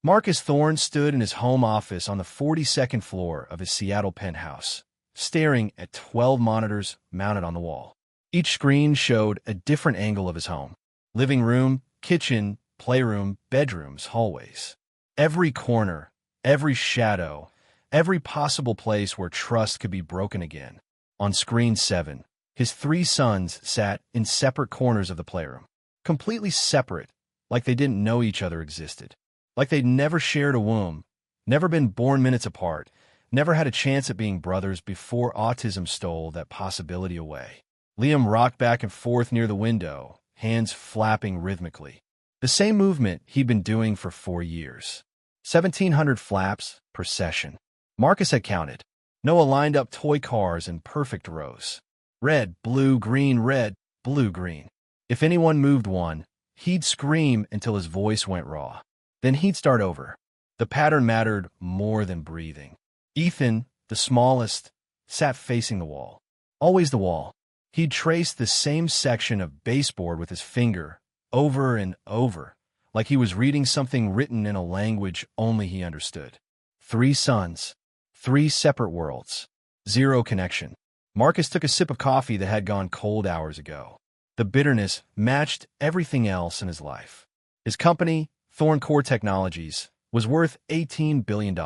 Marcus Thorne stood in his home office on the 42nd floor of his Seattle penthouse, staring at 12 monitors mounted on the wall. Each screen showed a different angle of his home: living room, kitchen, playroom, bedrooms, hallways. Every corner, every shadow, every possible place where trust could be broken again. On screen 7, his 3 sons sat in separate corners of the playroom, completely separate, like they didn't know each other existed. Like they'd never shared a womb, never been born minutes apart, never had a chance at being brothers before autism stole that possibility away. Liam rocked back and forth near the window, hands flapping rhythmically. The same movement he'd been doing for 4 years. 1,700 flaps per session. Marcus had counted. Noah lined up toy cars in perfect rows. Red, blue, green, red, blue, green. If anyone moved one, he'd scream until his voice went raw. Then he'd start over. The pattern mattered more than breathing. Ethan, the smallest, sat facing the wall. Always the wall. He'd traced the same section of baseboard with his finger, over and over, like he was reading something written in a language only he understood. 3 sons. 3 separate worlds. 0 connection. Marcus took a sip of coffee that had gone cold hours ago. The bitterness matched everything else in his life. His company, Thorne Core Technologies, was worth $18 billion.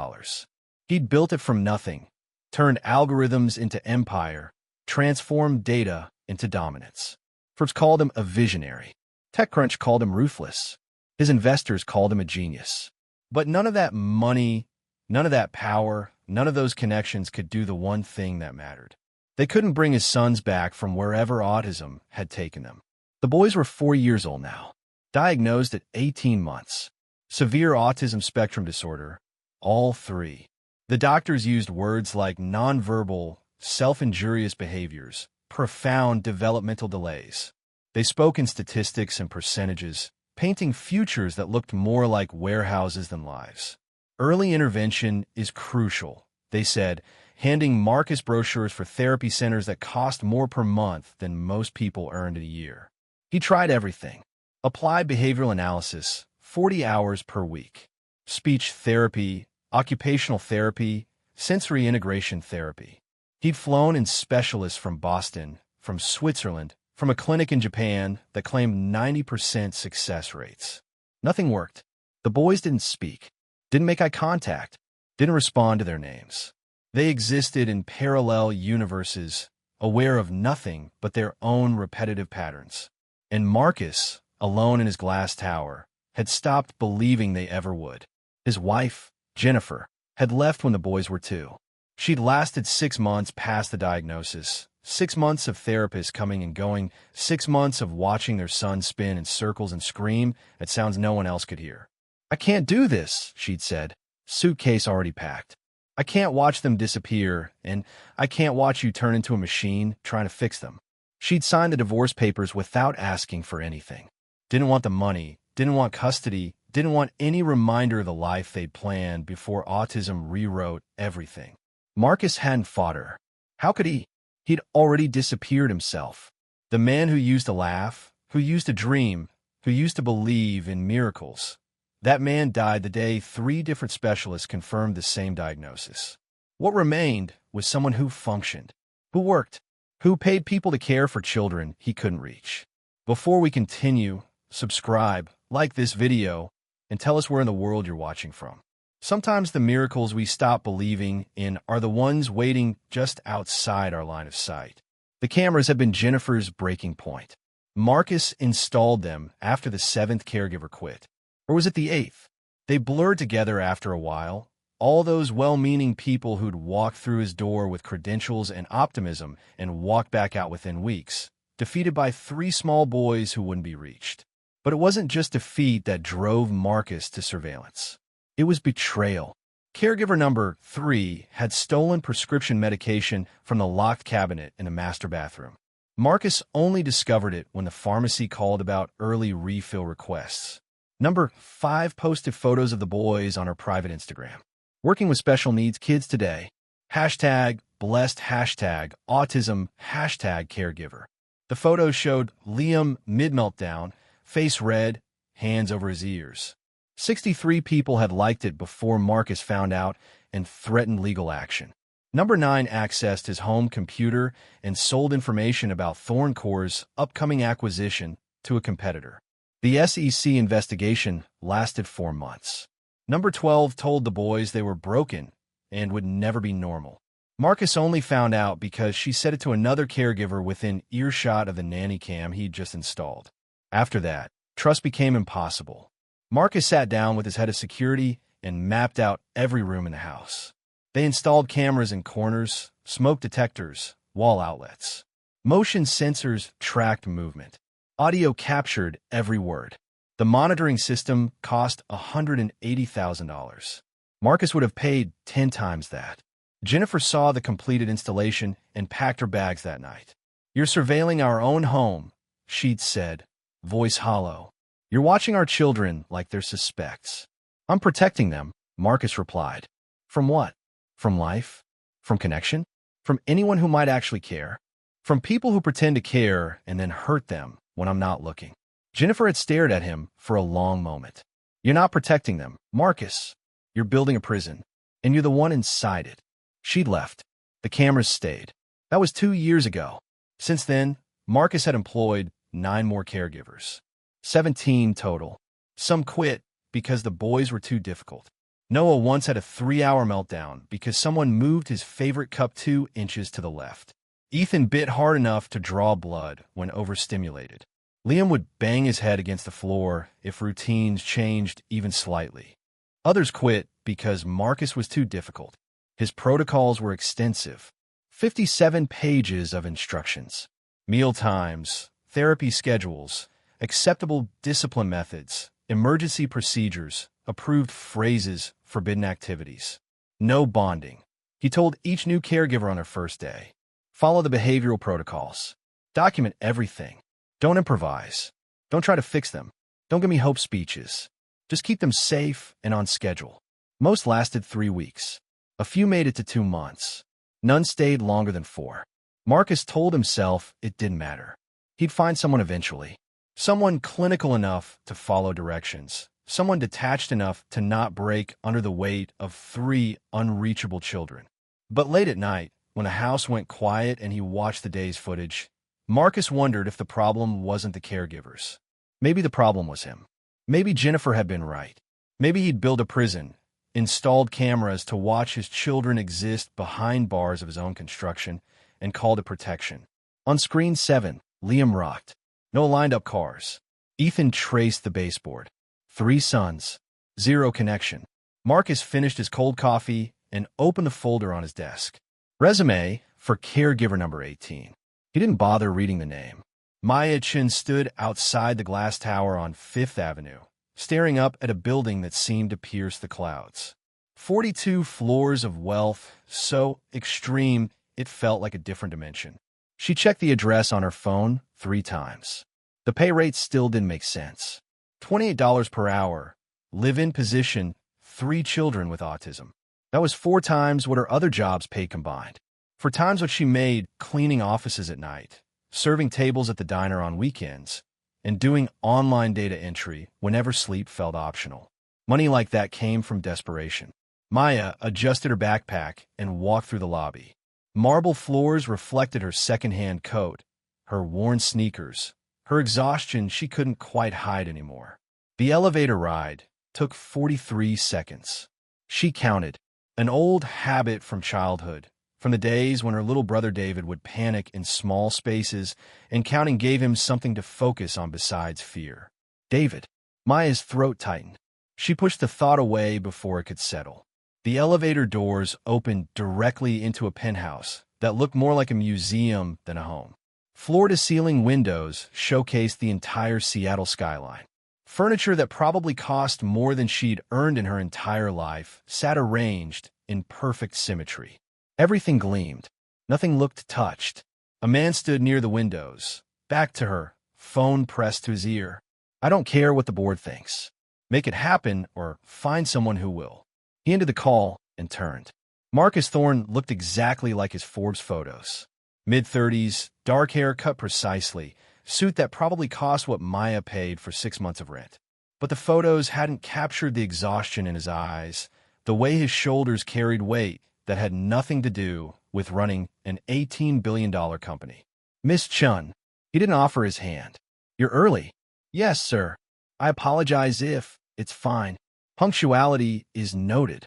He'd built it from nothing, turned algorithms into empire, transformed data into dominance. Forbes called him a visionary. TechCrunch called him ruthless. His investors called him a genius. But none of that money, none of that power, none of those connections could do the one thing that mattered. They couldn't bring his sons back from wherever autism had taken them. The boys were 4 years old now, diagnosed at 18 months. Severe autism spectrum disorder, all 3. The doctors used words like nonverbal, self-injurious behaviors, profound developmental delays. They spoke in statistics and percentages, painting futures that looked more like warehouses than lives. Early intervention is crucial, they said, handing Marcus brochures for therapy centers that cost more per month than most people earned in a year. He tried everything. Applied behavioral analysis, 40 hours per week. Speech therapy, occupational therapy, sensory integration therapy. He'd flown in specialists from Boston, from Switzerland, from a clinic in Japan that claimed 90% success rates. Nothing worked. The boys didn't speak, didn't make eye contact, didn't respond to their names. They existed in parallel universes, aware of nothing but their own repetitive patterns. And Marcus, alone in his glass tower, had stopped believing they ever would. His wife, Jennifer, had left when the boys were 2. She'd lasted 6 months past the diagnosis, 6 months of therapists coming and going, 6 months of watching their son spin in circles and scream at sounds no one else could hear. "I can't do this," she'd said, suitcase already packed. "I can't watch them disappear, and I can't watch you turn into a machine trying to fix them." She'd signed the divorce papers without asking for anything. Didn't want the money, didn't want custody, didn't want any reminder of the life they'd planned before autism rewrote everything. Marcus hadn't fought her. How could he? He'd already disappeared himself. The man who used to laugh, who used to dream, who used to believe in miracles. That man died the day 3 different specialists confirmed the same diagnosis. What remained was someone who functioned, who worked, who paid people to care for children he couldn't reach. Before we continue, subscribe, like this video, and tell us where in the world you're watching from. Sometimes the miracles we stop believing in are the ones waiting just outside our line of sight. The cameras have been Jennifer's breaking point. Marcus installed them after the 7th caregiver quit. Or was it the 8th? They blurred together after a while. All those well-meaning people who'd walked through his door with credentials and optimism and walked back out within weeks, defeated by 3 small boys who wouldn't be reached. But it wasn't just defeat that drove Marcus to surveillance. It was betrayal. Caregiver number 3 had stolen prescription medication from the locked cabinet in the master bathroom. Marcus only discovered it when the pharmacy called about early refill requests. Number 5 posted photos of the boys on her private Instagram. Working with special needs kids today. #blessed, #autism, #caregiver. The photos showed Liam mid-meltdown, face red, hands over his ears. 63 people had liked it before Marcus found out and threatened legal action. Number 9 accessed his home computer and sold information about Thorne Corp's upcoming acquisition to a competitor. The SEC investigation lasted 4 months. Number 12 told the boys they were broken and would never be normal. Marcus only found out because she said it to another caregiver within earshot of the nanny cam he'd just installed. After that, trust became impossible. Marcus sat down with his head of security and mapped out every room in the house. They installed cameras in corners, smoke detectors, wall outlets. Motion sensors tracked movement. Audio captured every word. The monitoring system cost $180,000. Marcus would have paid 10 times that. Jennifer saw the completed installation and packed her bags that night. "You're surveilling our own home," she'd said, voice hollow. "You're watching our children like they're suspects." "I'm protecting them," Marcus replied. "From what? From life? From connection? From anyone who might actually care? From people who pretend to care and then hurt them when I'm not looking." Jennifer had stared at him for a long moment. "You're not protecting them, Marcus. You're building a prison, and you're the one inside it." She'd left. The cameras stayed. That was 2 years ago. Since then, Marcus had employed 9 more caregivers. 17 total. Some quit because the boys were too difficult. Noah once had a 3-hour meltdown because someone moved his favorite cup 2 inches to the left. Ethan bit hard enough to draw blood when overstimulated. Liam would bang his head against the floor if routines changed even slightly. Others quit because Marcus was too difficult. His protocols were extensive. 57 pages of instructions. Meal times, therapy schedules, acceptable discipline methods, emergency procedures, approved phrases, forbidden activities. No bonding. He told each new caregiver on their first day. Follow the behavioral protocols. Document everything. Don't improvise. Don't try to fix them. Don't give me hope speeches. Just keep them safe and on schedule. Most lasted 3 weeks. A few made it to 2 months. None stayed longer than 4. Marcus told himself it didn't matter. He'd find someone eventually. Someone clinical enough to follow directions. Someone detached enough to not break under the weight of 3 unreachable children. But late at night, when the house went quiet and he watched the day's footage, Marcus wondered if the problem wasn't the caregivers. Maybe the problem was him. Maybe Jennifer had been right. Maybe he'd built a prison, installed cameras to watch his children exist behind bars of his own construction, and called it protection. On screen 7, Liam rocked. No lined-up cars. Ethan traced the baseboard. 3 sons. 0 connection. Marcus finished his cold coffee and opened the folder on his desk. Resume for caregiver number 18. He didn't bother reading the name. Maya Chin stood outside the glass tower on 5th Avenue, staring up at a building that seemed to pierce the clouds. 42 floors of wealth, so extreme it felt like a different dimension. She checked the address on her phone 3 times. The pay rate still didn't make sense. $28 per hour, live-in position, 3 children with autism. That was 4 times what her other jobs paid combined. For times what she made cleaning offices at night, serving tables at the diner on weekends, and doing online data entry whenever sleep felt optional. Money like that came from desperation. Maya adjusted her backpack and walked through the lobby. Marble floors reflected her second-hand coat, her worn sneakers, her exhaustion she couldn't quite hide anymore. The elevator ride took 43 seconds. She counted, an old habit from childhood, from the days when her little brother David would panic in small spaces, and counting gave him something to focus on besides fear. David. Maya's throat tightened. She pushed the thought away before it could settle. The elevator doors opened directly into a penthouse that looked more like a museum than a home. Floor-to-ceiling windows showcased the entire Seattle skyline. Furniture that probably cost more than she'd earned in her entire life sat arranged in perfect symmetry. Everything gleamed. Nothing looked touched. A man stood near the windows, back to her, phone pressed to his ear. "I don't care what the board thinks. Make it happen or find someone who will." He ended the call and turned. Marcus Thorne looked exactly like his Forbes photos. Mid-30s, dark hair cut precisely, suit that probably cost what Maya paid for 6 months of rent. But the photos hadn't captured the exhaustion in his eyes, the way his shoulders carried weight that had nothing to do with running an $18 billion company. Miss Chun. He didn't offer his hand. You're early. Yes, sir. I apologize if it's fine. Punctuality is noted.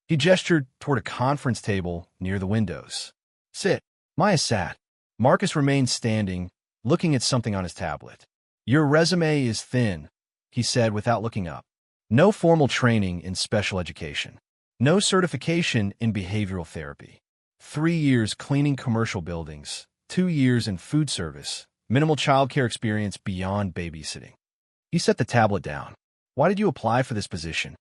He gestured toward a conference table near the windows. Sit. Maya sat. Marcus remained standing, looking at something on his tablet. Your resume is thin, he said without looking up. No formal training in special education. No certification in behavioral therapy. 3 years cleaning commercial buildings. 2 years in food service. Minimal childcare experience beyond babysitting. He set the tablet down. Why did you apply for this position?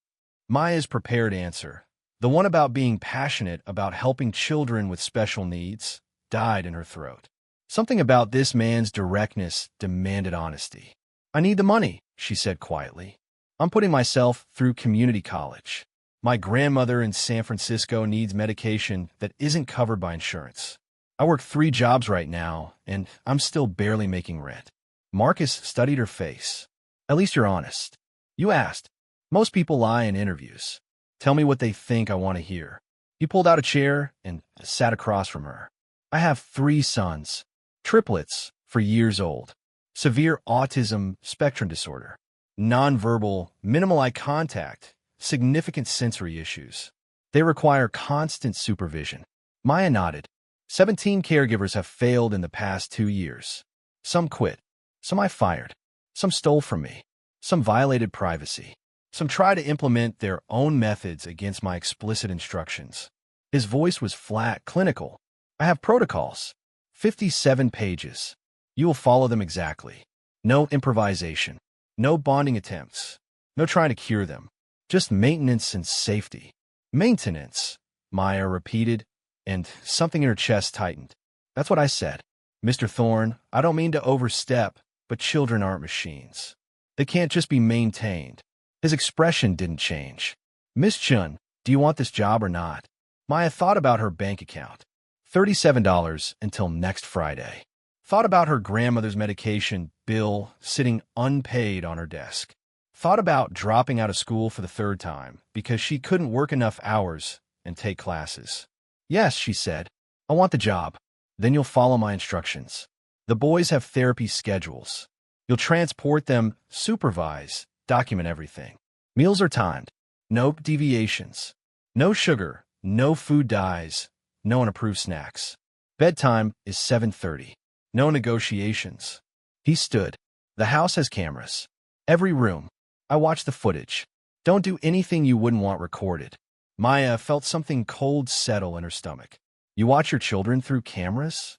Maya's prepared answer, the one about being passionate about helping children with special needs, died in her throat. Something about this man's directness demanded honesty. I need the money, she said quietly. I'm putting myself through community college. My grandmother in San Francisco needs medication that isn't covered by insurance. I work 3 jobs right now, and I'm still barely making rent. Marcus studied her face. At least you're honest. You asked. Most people lie in interviews. Tell me what they think I want to hear. He pulled out a chair and sat across from her. I have 3 sons. Triplets, for years old. Severe autism spectrum disorder. Nonverbal, minimal eye contact. Significant sensory issues. They require constant supervision. Maya nodded. 17 caregivers have failed in the past 2 years. Some quit. Some I fired. Some stole from me. Some violated privacy. Some tried to implement their own methods against my explicit instructions. His voice was flat, clinical. I have protocols. 57 pages. You will follow them exactly. No improvisation. No bonding attempts. No trying to cure them. Just maintenance and safety. Maintenance, Maya repeated, and something in her chest tightened. That's what I said. Mr. Thorne, I don't mean to overstep, but children aren't machines. They can't just be maintained. His expression didn't change. Miss Chun, do you want this job or not? Maya thought about her bank account. $37 until next Friday. Thought about her grandmother's medication bill sitting unpaid on her desk. Thought about dropping out of school for the 3rd time because she couldn't work enough hours and take classes. Yes, she said. I want the job. Then you'll follow my instructions. The boys have therapy schedules. You'll transport them, supervise, document everything. Meals are timed. No deviations. No sugar. No food dyes. No unapproved snacks. Bedtime is 7:30. No negotiations. He stood. The house has cameras. Every room. I watch the footage. Don't do anything you wouldn't want recorded. Maya felt something cold settle in her stomach. You watch your children through cameras?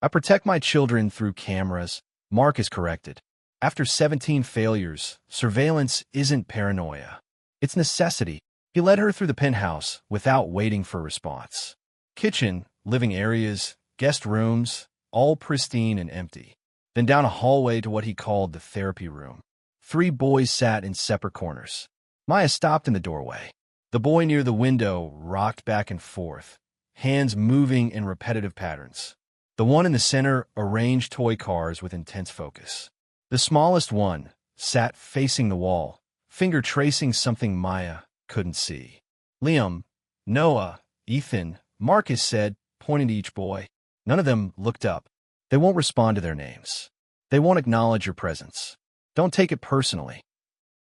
I protect my children through cameras, Marcus corrected. After 17 failures, surveillance isn't paranoia. It's necessity. He led her through the penthouse without waiting for a response. Kitchen, living areas, guest rooms, all pristine and empty. Then down a hallway to what he called the therapy room. 3 boys sat in separate corners. Maya stopped in the doorway. The boy near the window rocked back and forth, hands moving in repetitive patterns. The one in the center arranged toy cars with intense focus. The smallest one sat facing the wall, finger tracing something Maya couldn't see. Liam, Noah, Ethan, Marcus said, pointing to each boy. None of them looked up. They won't respond to their names. They won't acknowledge your presence. Don't take it personally.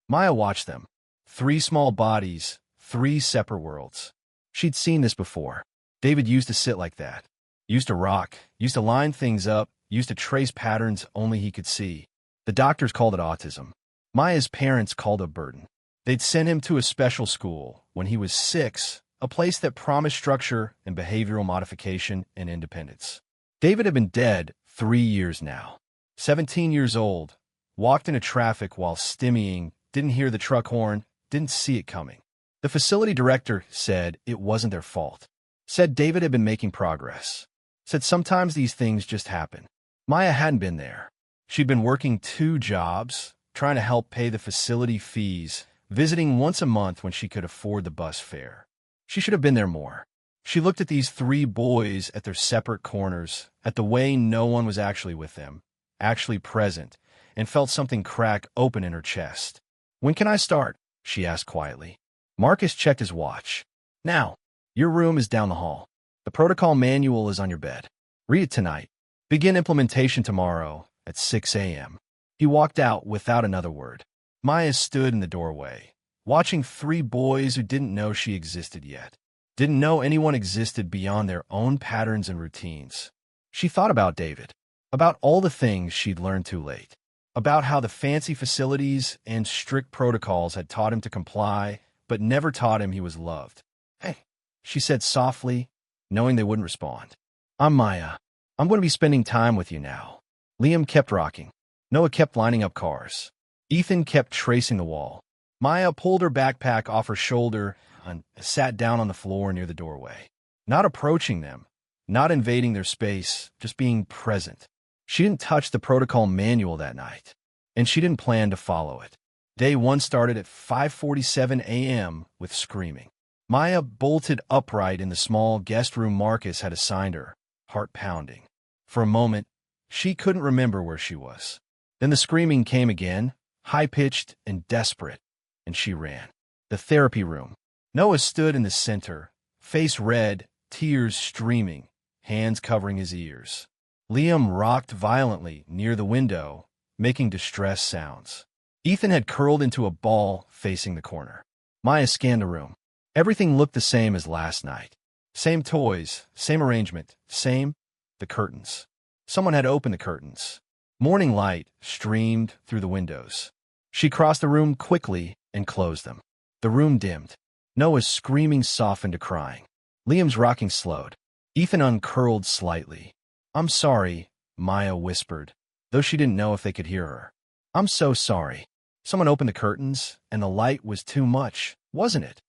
Maya watched them. 3 small bodies, 3 separate worlds. She'd seen this before. David used to sit like that. Used to rock. Used to line things up. Used to trace patterns only he could see. The doctors called it autism. Maya's parents called it a burden. They'd sent him to a special school when he was 6, a place that promised structure and behavioral modification and independence. David had been dead 3 years now. 17 years old. Walked into traffic while stimmying, didn't hear the truck horn, didn't see it coming. The facility director said it wasn't their fault. Said David had been making progress. Said sometimes these things just happen. Maya hadn't been there. She'd been working 2 jobs, trying to help pay the facility fees, visiting once a month when she could afford the bus fare. She should have been there more. She looked at these 3 boys at their separate corners, at the way no one was actually with them, actually present, and felt something crack open in her chest. When can I start? She asked quietly. Marcus checked his watch. Now, your room is down the hall. The protocol manual is on your bed. Read it tonight. Begin implementation tomorrow at 6 a.m. He walked out without another word. Maya stood in the doorway, watching three boys who didn't know she existed yet. Didn't know anyone existed beyond their own patterns and routines. She thought about David, about all the things she'd learned too late, about how the fancy facilities and strict protocols had taught him to comply, but never taught him he was loved. Hey, she said softly, knowing they wouldn't respond. I'm Maya. I'm going to be spending time with you now. Liam kept rocking. Noah kept lining up cars. Ethan kept tracing the wall. Maya pulled her backpack off her shoulder and sat down on the floor near the doorway. Not approaching them, not invading their space, just being present. She didn't touch the protocol manual that night, and she didn't plan to follow it. Day one started at 5:47 a.m. with screaming. Maya bolted upright in the small guest room Marcus had assigned her, heart pounding. For a moment, she couldn't remember where she was. Then the screaming came again, high-pitched and desperate, and she ran. The therapy room. Noah stood in the center, face red, tears streaming, hands covering his ears. Liam rocked violently near the window, making distressed sounds. Ethan had curled into a ball facing the corner. Maya scanned the room. Everything looked the same as last night. Same toys, same arrangement, the curtains. Someone had opened the curtains. Morning light streamed through the windows. She crossed the room quickly and closed them. The room dimmed. Noah's screaming softened to crying. Liam's rocking slowed. Ethan uncurled slightly. I'm sorry, Maya whispered, though she didn't know if they could hear her. I'm so sorry. Someone opened the curtains, and the light was too much, wasn't it?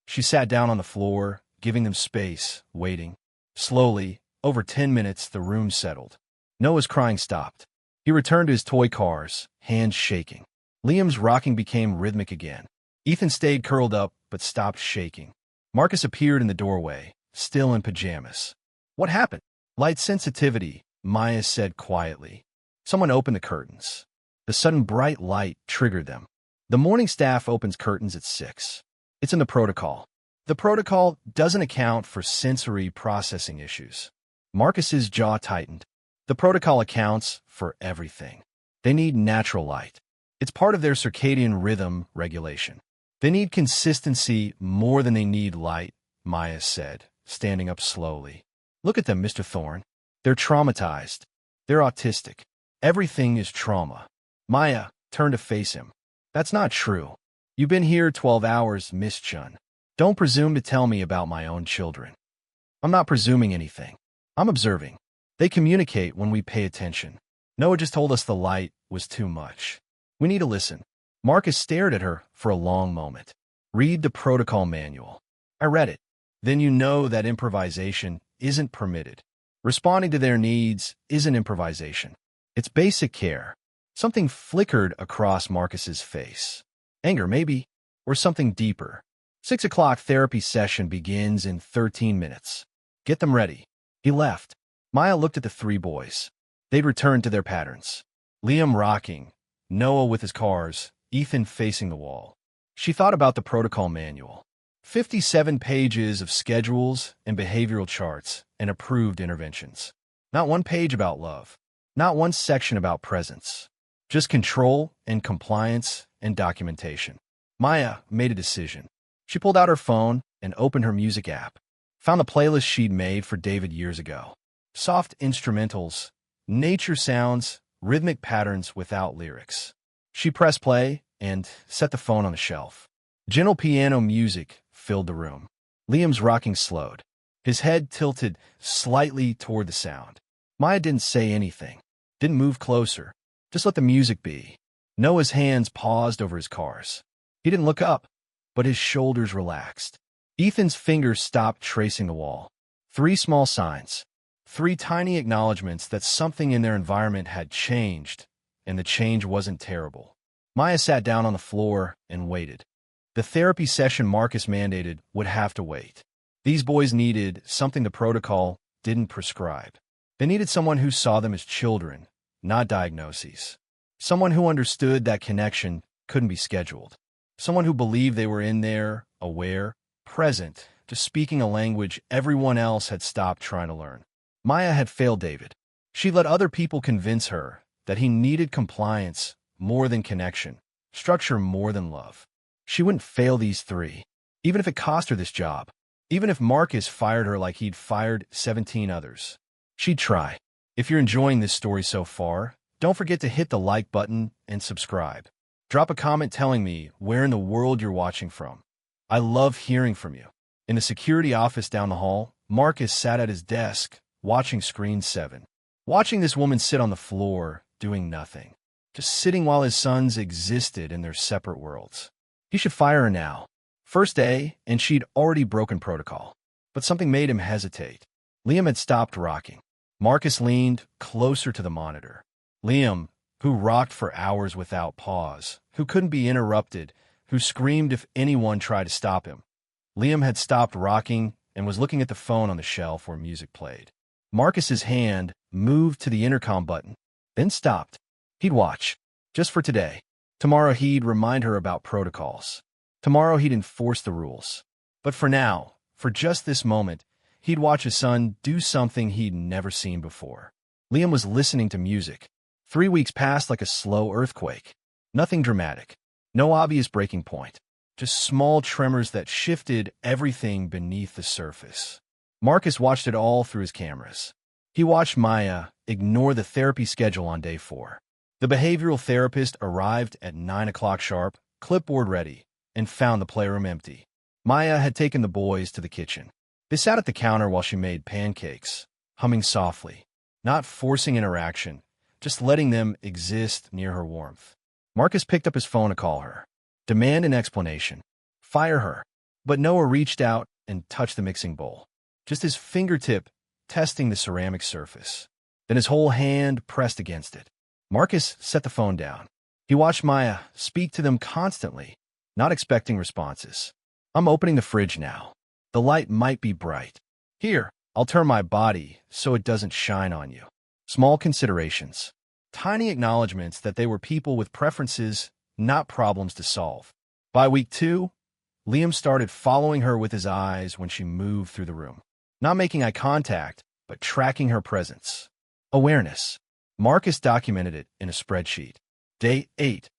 She sat down on the floor, giving them space, waiting. Slowly, over 10 minutes, the room settled. Noah's crying stopped. He returned to his toy cars, hands shaking. Liam's rocking became rhythmic again. Ethan stayed curled up, but stopped shaking. Marcus appeared in the doorway, still in pajamas. What happened? Light sensitivity, Maya said quietly. Someone opened the curtains. The sudden bright light triggered them. The morning staff opens curtains at 6. It's in the protocol. The protocol doesn't account for sensory processing issues. Marcus's jaw tightened. The protocol accounts for everything. They need natural light. It's part of their circadian rhythm regulation. They need consistency more than they need light, Maya said, standing up slowly. Look at them, Mr. Thorne. They're traumatized. They're autistic. Everything is trauma. Maya turned to face him. That's not true. You've been here 12 hours, Miss Chun. Don't presume to tell me about my own children. I'm not presuming anything. I'm observing. They communicate when we pay attention. Noah just told us the light was too much. We need to listen. Marcus stared at her for a long moment. Read the protocol manual. I read it. Then you know that improvisation isn't permitted. Responding to their needs isn't improvisation. It's basic care. Something flickered across Marcus's face. Anger, maybe, or something deeper. 6 o'clock therapy session begins in 13 minutes. Get them ready. He left. Maya looked at the three boys. They'd returned to their patterns. Liam rocking, Noah with his cars, Ethan facing the wall. She thought about the protocol manual. 57 pages of schedules and behavioral charts and approved interventions. Not one page about love. Not one section about presence. Just control and compliance and documentation. Maya made a decision. She pulled out her phone and opened her music app. Found the playlist she'd made for David years ago. Soft instrumentals, nature sounds, rhythmic patterns without lyrics. She pressed play and set the phone on the shelf. Gentle piano music filled the room. Liam's rocking slowed. His head tilted slightly toward the sound. Maya didn't say anything, didn't move closer, just let the music be. Noah's hands paused over his cars. He didn't look up, but his shoulders relaxed. Ethan's fingers stopped tracing the wall. 3 small signs. 3 tiny acknowledgments that something in their environment had changed, and the change wasn't terrible. Maya sat down on the floor and waited. The therapy session Marcus mandated would have to wait. These boys needed something the protocol didn't prescribe. They needed someone who saw them as children, not diagnoses. Someone who understood that connection couldn't be scheduled. Someone who believed they were in there, aware, present, just speaking a language everyone else had stopped trying to learn. Maya had failed David. She let other people convince her that he needed compliance more than connection, structure more than love. She wouldn't fail these three, even if it cost her this job, even if Marcus fired her like he'd fired 17 others. She'd try. If you're enjoying this story so far, don't forget to hit the like button and subscribe. Drop a comment telling me where in the world you're watching from. I love hearing from you. In the security office down the hall, Marcus sat at his desk, watching screen 7. Watching this woman sit on the floor, doing nothing. Just sitting while his sons existed in their separate worlds. He should fire her now. First day, and she'd already broken protocol. But something made him hesitate. Liam had stopped rocking. Marcus leaned closer to the monitor. Liam, who rocked for hours without pause, who couldn't be interrupted, who screamed if anyone tried to stop him. Liam had stopped rocking and was looking at the phone on the shelf where music played. Marcus's hand moved to the intercom button, then stopped. He'd watch, just for today. Tomorrow he'd remind her about protocols. Tomorrow he'd enforce the rules. But for now, for just this moment, he'd watch his son do something he'd never seen before. Liam was listening to music. 3 weeks passed like a slow earthquake. Nothing dramatic. No obvious breaking point. Just small tremors that shifted everything beneath the surface. Marcus watched it all through his cameras. He watched Maya ignore the therapy schedule on day 4. The behavioral therapist arrived at 9 o'clock sharp, clipboard ready, and found the playroom empty. Maya had taken the boys to the kitchen. They sat at the counter while she made pancakes, humming softly, not forcing interaction, just letting them exist near her warmth. Marcus picked up his phone to call her, demand an explanation, fire her, but Noah reached out and touched the mixing bowl, just his fingertip testing the ceramic surface. Then his whole hand pressed against it. Marcus set the phone down. He watched Maya speak to them constantly, not expecting responses. I'm opening the fridge now. The light might be bright. Here, I'll turn my body so it doesn't shine on you. Small considerations. Tiny acknowledgments that they were people with preferences, not problems to solve. By week 2, Liam started following her with his eyes when she moved through the room. Not making eye contact, but tracking her presence. Awareness. Marcus documented it in a spreadsheet. Day 8,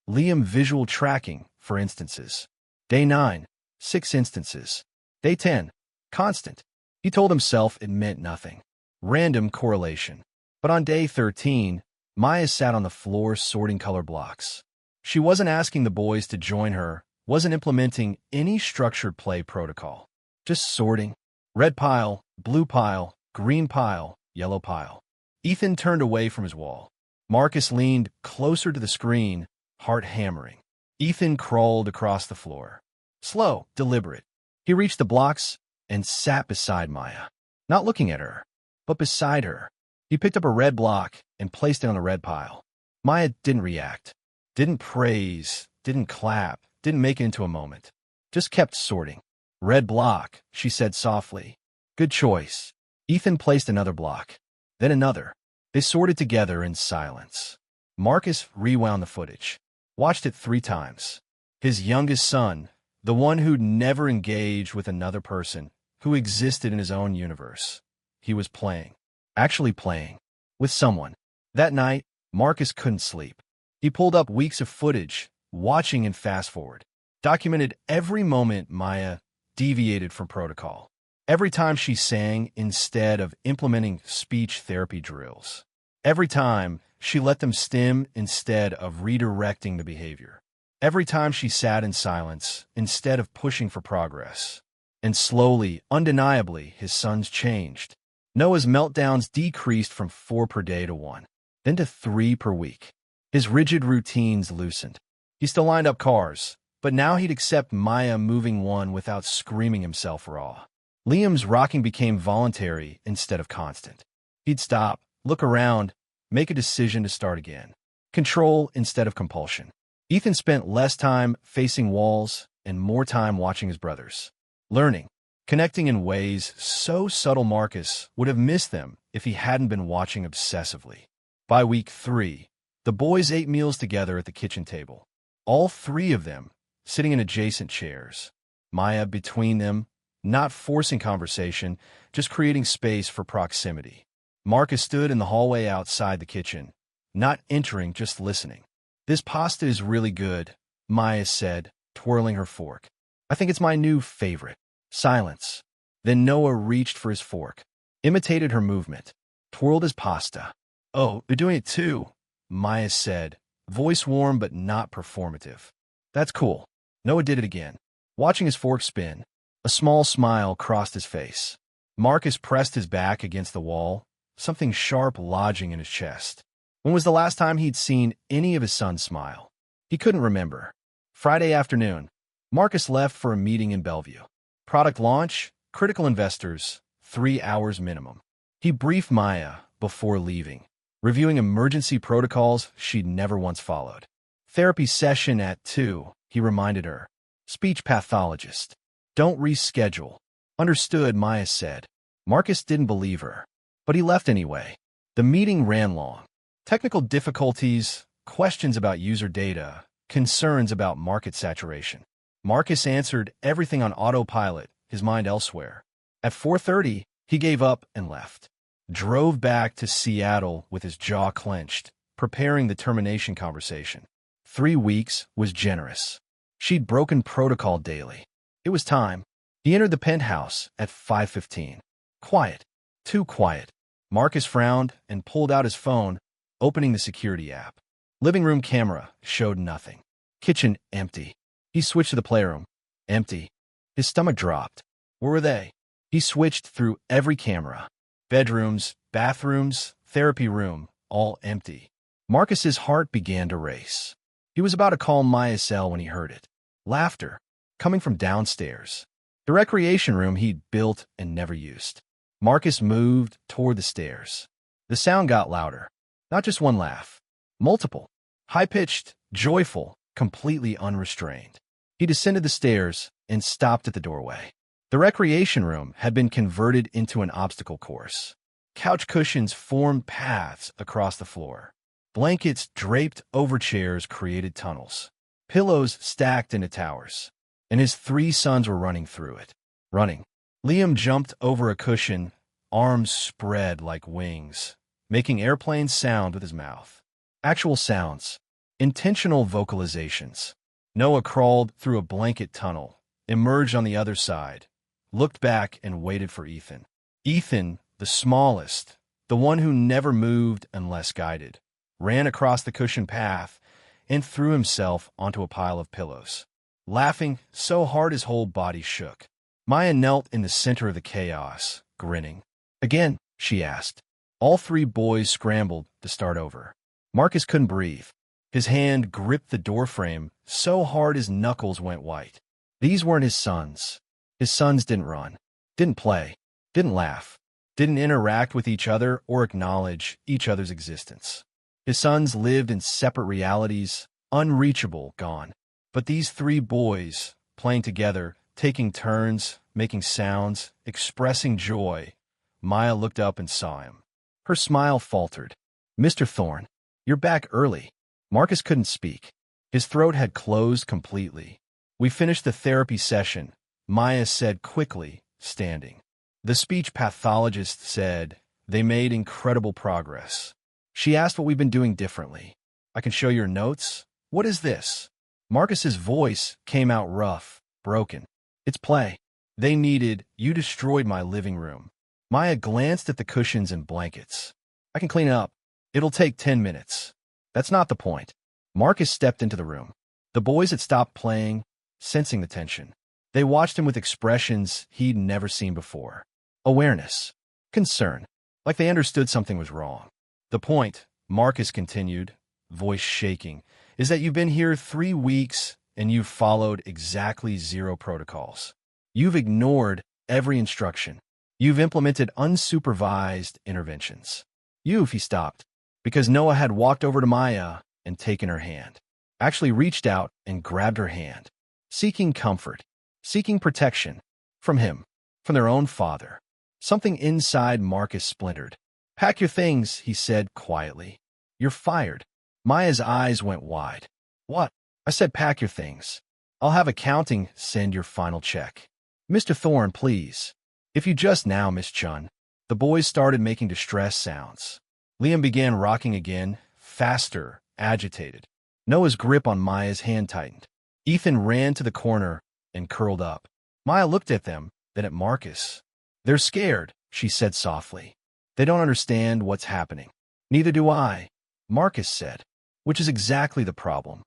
Liam visual tracking, for instances. Day 9, 6 instances. Day 10, constant. He told himself it meant nothing. Random correlation. But on day 13, Maya sat on the floor sorting color blocks. She wasn't asking the boys to join her, wasn't implementing any structured play protocol. Just sorting. Red pile, blue pile, green pile, yellow pile. Ethan turned away from his wall. Marcus leaned closer to the screen, heart hammering. Ethan crawled across the floor. Slow, deliberate. He reached the blocks and sat beside Maya. Not looking at her, but beside her. He picked up a red block and placed it on the red pile. Maya didn't react, didn't praise, didn't clap, didn't make it into a moment. Just kept sorting. Red block, she said softly. Good choice. Ethan placed another block, then another. They sorted together in silence. Marcus rewound the footage, watched it 3 times. His youngest son, the one who'd never engaged with another person, who existed in his own universe. He was playing, actually playing, with someone. That night, Marcus couldn't sleep. He pulled up weeks of footage, watching and fast-forward, documented every moment Maya deviated from protocol. Every time she sang instead of implementing speech therapy drills. Every time she let them stem instead of redirecting the behavior. Every time she sat in silence instead of pushing for progress. And slowly, undeniably, his sons changed. Noah's meltdowns decreased from 4 per day to 1, then to 3 per week. His rigid routines loosened. He still lined up cars, but now he'd accept Maya moving one without screaming himself raw. Liam's rocking became voluntary instead of constant. He'd stop, look around, make a decision to start again. Control instead of compulsion. Ethan spent less time facing walls and more time watching his brothers. Learning, connecting in ways so subtle Marcus would have missed them if he hadn't been watching obsessively. By week 3, the boys ate meals together at the kitchen table. All three of them sitting in adjacent chairs. Maya between them, not forcing conversation, just creating space for proximity. Marcus stood in the hallway outside the kitchen, not entering, just listening. "This pasta is really good," Maya said, twirling her fork. "I think it's my new favorite." Silence. Then Noah reached for his fork, imitated her movement, twirled his pasta. "Oh, you're doing it too," Maya said, voice warm but not performative. "That's cool." Noah did it again, watching his fork spin. A small smile crossed his face. Marcus pressed his back against the wall, something sharp lodging in his chest. When was the last time he'd seen any of his sons smile? He couldn't remember. Friday afternoon, Marcus left for a meeting in Bellevue. Product launch, critical investors, 3 hours minimum. He briefed Maya before leaving, reviewing emergency protocols she'd never once followed. Therapy session at 2, he reminded her. Speech pathologist. Don't reschedule. Understood, Maya said. Marcus didn't believe her, but he left anyway. The meeting ran long. Technical difficulties, questions about user data, concerns about market saturation. Marcus answered everything on autopilot, his mind elsewhere. At 4:30, he gave up and left. Drove back to Seattle with his jaw clenched, preparing the termination conversation. 3 weeks was generous. She'd broken protocol daily. It was time. He entered the penthouse at 5:15. Quiet. Too quiet. Marcus frowned and pulled out his phone, opening the security app. Living room camera showed nothing. Kitchen empty. He switched to the playroom. Empty. His stomach dropped. Where were they? He switched through every camera. Bedrooms, bathrooms, therapy room, all empty. Marcus's heart began to race. He was about to call Maya's cell when he heard it. Laughter, coming from downstairs. The recreation room he'd built and never used. Marcus moved toward the stairs. The sound got louder. Not just one laugh. Multiple. High-pitched, joyful, completely unrestrained. He descended the stairs and stopped at the doorway. The recreation room had been converted into an obstacle course. Couch cushions formed paths across the floor. Blankets draped over chairs created tunnels. Pillows stacked into towers. And his 3 sons were running through it. Running. Liam jumped over a cushion, arms spread like wings, making airplane sound with his mouth. Actual sounds. Intentional vocalizations. Noah crawled through a blanket tunnel, emerged on the other side, looked back and waited for Ethan. Ethan, the smallest, the one who never moved unless guided, ran across the cushion path and threw himself onto a pile of pillows, laughing so hard his whole body shook. Maya knelt in the center of the chaos, grinning. "Again?" she asked. All 3 boys scrambled to start over. Marcus couldn't breathe. His hand gripped the doorframe so hard his knuckles went white. These weren't his sons. His sons didn't run, didn't play, didn't laugh, didn't interact with each other or acknowledge each other's existence. His sons lived in separate realities, unreachable, gone. But these 3 boys, playing together, taking turns, making sounds, expressing joy. Maya looked up and saw him. Her smile faltered. "Mr. Thorne, you're back early." Marcus couldn't speak. His throat had closed completely. "We finished the therapy session," Maya said quickly, standing. The speech pathologist said, "They made incredible progress." She asked what we've been doing differently. "I can show your notes." "What is this?" Marcus's voice came out rough, broken. "It's play. They needed, you destroyed my living room." Maya glanced at the cushions and blankets. "I can clean up. It'll take 10 minutes. That's not the point." Marcus stepped into the room. The boys had stopped playing, sensing the tension. They watched him with expressions he'd never seen before. Awareness. Concern. Like they understood something was wrong. "The point," Marcus continued, voice shaking, "is that you've been here 3 weeks and you've followed exactly 0 protocols. You've ignored every instruction. You've implemented unsupervised interventions." He stopped, because Noah had walked over to Maya and taken her hand, actually reached out and grabbed her hand, seeking comfort, seeking protection from him, from their own father. Something inside Marcus splintered. "Pack your things," he said quietly. "You're fired." Maya's eyes went wide. "What?" I said pack your things. I'll have accounting send your final check. Mr. Thorne, please. If you just now, Miss Chun. The boys started making distress sounds. Liam began rocking again, faster, agitated. Noah's grip on Maya's hand tightened. Ethan ran to the corner and curled up. Maya looked at them, then at Marcus. They're scared, she said softly. They don't understand what's happening. Neither do I, Marcus said, which is exactly the problem.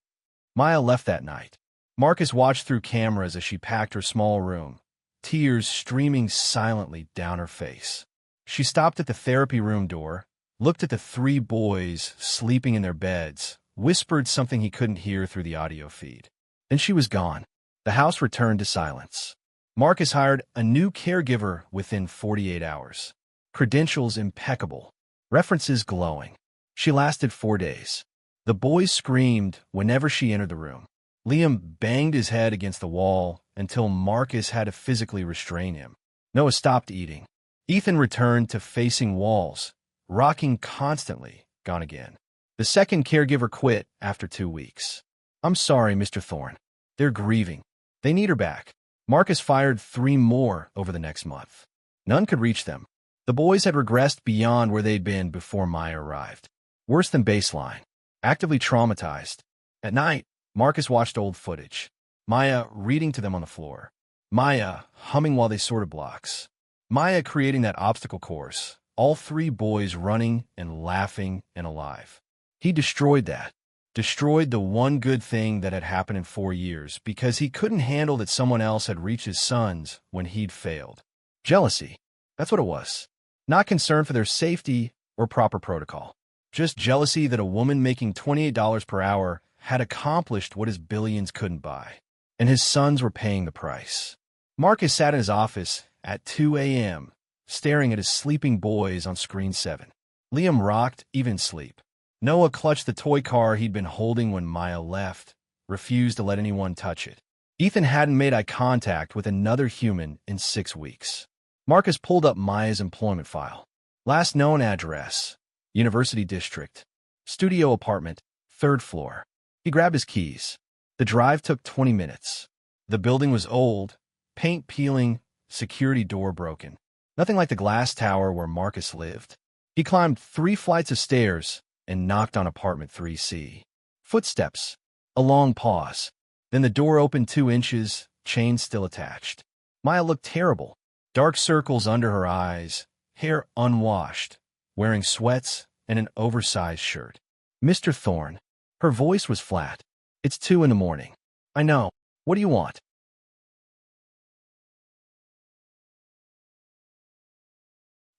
Maya left that night. Marcus watched through cameras as she packed her small room, tears streaming silently down her face. She stopped at the therapy room door, looked at the 3 boys sleeping in their beds, whispered something he couldn't hear through the audio feed. Then she was gone. The house returned to silence. Marcus hired a new caregiver within 48 hours. Credentials impeccable. References glowing. She lasted 4 days. The boys screamed whenever she entered the room. Liam banged his head against the wall until Marcus had to physically restrain him. Noah stopped eating. Ethan returned to facing walls, rocking constantly, gone again. The second caregiver quit after 2 weeks. I'm sorry, Mr. Thorne. They're grieving. They need her back. Marcus fired 3 more over the next month. None could reach them. The boys had regressed beyond where they'd been before Maya arrived. Worse than baseline. Actively traumatized. At night, Marcus watched old footage. Maya reading to them on the floor. Maya humming while they sorted blocks. Maya creating that obstacle course. All 3 boys running and laughing and alive. He destroyed that. Destroyed the one good thing that had happened in 4 years because he couldn't handle that someone else had reached his sons when he'd failed. Jealousy. That's what it was. Not concern for their safety or proper protocol. Just jealousy that a woman making $28 per hour had accomplished what his billions couldn't buy. And his sons were paying the price. Marcus sat in his office at 2 a.m., staring at his sleeping boys on screen 7. Liam rocked, even in sleep. Noah clutched the toy car he'd been holding when Maya left, refused to let anyone touch it. Ethan hadn't made eye contact with another human in 6 weeks. Marcus pulled up Maya's employment file. Last known address, University District. Studio apartment, 3rd floor. He grabbed his keys. The drive took 20 minutes. The building was old, paint peeling, security door broken. Nothing like the glass tower where Marcus lived. He climbed 3 flights of stairs and knocked on apartment 3C. Footsteps. A long pause. Then the door opened 2 inches, chain still attached. Maya looked terrible. Dark circles under her eyes, hair unwashed, wearing sweats and an oversized shirt. Mr. Thorne. Her voice was flat. It's 2 in the morning. I know. What do you want?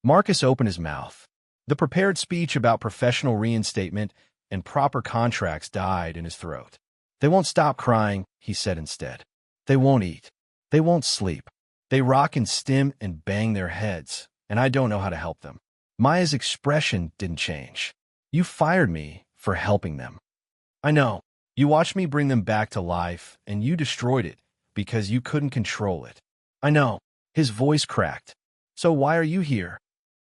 Marcus opened his mouth. The prepared speech about professional reinstatement and proper contracts died in his throat. They won't stop crying, he said instead. They won't eat. They won't sleep. They rock and stim and bang their heads, and I don't know how to help them. Maya's expression didn't change. You fired me for helping them. I know. You watched me bring them back to life, and you destroyed it because you couldn't control it. I know. His voice cracked. So why are you here?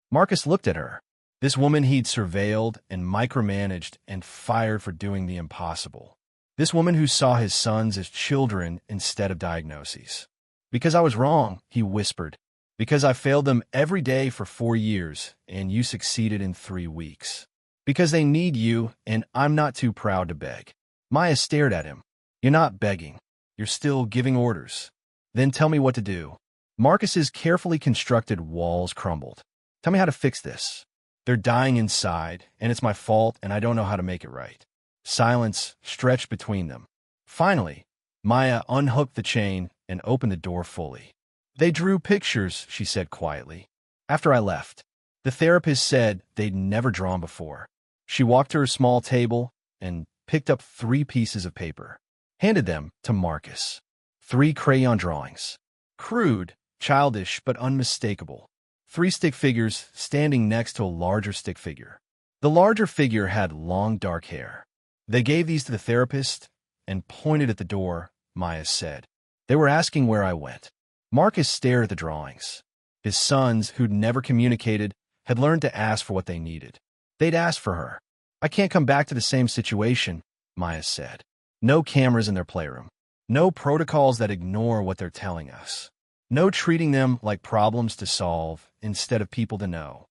Marcus looked at her. This woman he'd surveilled and micromanaged and fired for doing the impossible. This woman who saw his sons as children instead of diagnoses. Because I was wrong, he whispered. Because I failed them every day for 4 years, and you succeeded in 3 weeks. Because they need you, and I'm not too proud to beg. Maya stared at him. You're not begging. You're still giving orders. Then tell me what to do. Marcus's carefully constructed walls crumbled. Tell me how to fix this. They're dying inside, and it's my fault, and I don't know how to make it right. Silence stretched between them. Finally, Maya unhooked the chain and opened the door fully. They drew pictures, she said quietly. After I left, the therapist said they'd never drawn before. She walked to her small table and picked up 3 pieces of paper, handed them to Marcus. 3 crayon drawings. Crude, childish, but unmistakable. 3 stick figures standing next to a larger stick figure. The larger figure had long dark hair. They gave these to the therapist and pointed at the door, Maya said. They were asking where I went. Marcus stared at the drawings. His sons, who'd never communicated, had learned to ask for what they needed. They'd ask for her. I can't come back to the same situation, Maya said. No cameras in their playroom. No protocols that ignore what they're telling us. No treating them like problems to solve instead of people to know.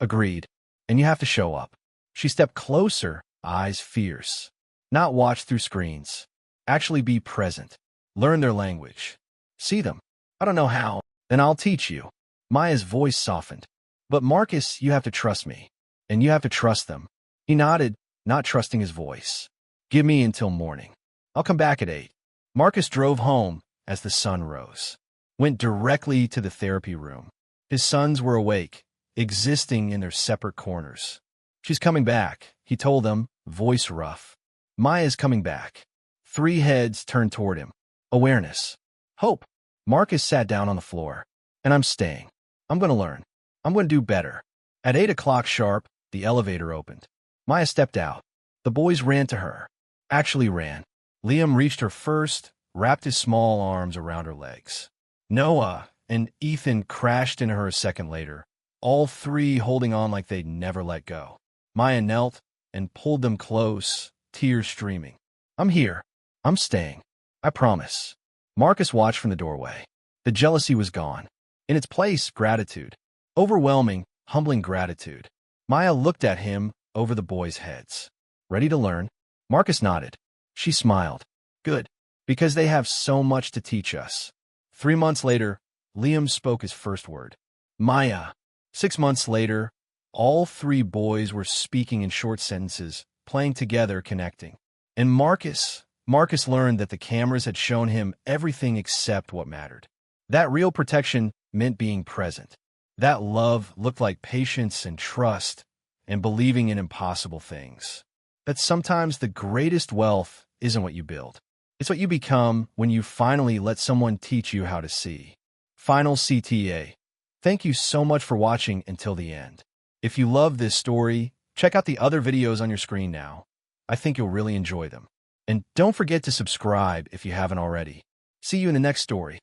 Agreed. And you have to show up. She stepped closer, eyes fierce. Not watch through screens. Actually be present. Learn their language. See them. I don't know how. Then I'll teach you. Maya's voice softened. But Marcus, you have to trust me. And you have to trust them. He nodded, not trusting his voice. Give me until morning. I'll come back at 8. Marcus drove home as the sun rose. Went directly to the therapy room. His sons were awake, existing in their separate corners. She's coming back, he told them, voice rough. Maya's coming back. 3 heads turned toward him. Awareness. Hope. Marcus sat down on the floor. And I'm staying. I'm going to learn. I'm going to do better. At 8 o'clock sharp, the elevator opened. Maya stepped out. The boys ran to her. Actually ran. Liam reached her first, wrapped his small arms around her legs. Noah and Ethan crashed into her a second later, all 3 holding on like they'd never let go. Maya knelt and pulled them close, tears streaming. I'm here. I'm staying. I promise. Marcus watched from the doorway. The jealousy was gone. In its place, gratitude. Overwhelming, humbling gratitude. Maya looked at him over the boys' heads. Ready to learn? Marcus nodded. She smiled. Good. Because they have so much to teach us. 3 months later, Liam spoke his first word. Maya. 6 months later, all 3 boys were speaking in short sentences, playing together, connecting. And Marcus learned that the cameras had shown him everything except what mattered. That real protection meant being present. That love looked like patience and trust and believing in impossible things. That sometimes the greatest wealth isn't what you build. It's what you become when you finally let someone teach you how to see. Final CTA. Thank you so much for watching until the end. If you love this story, check out the other videos on your screen now. I think you'll really enjoy them. And don't forget to subscribe if you haven't already. See you in the next story.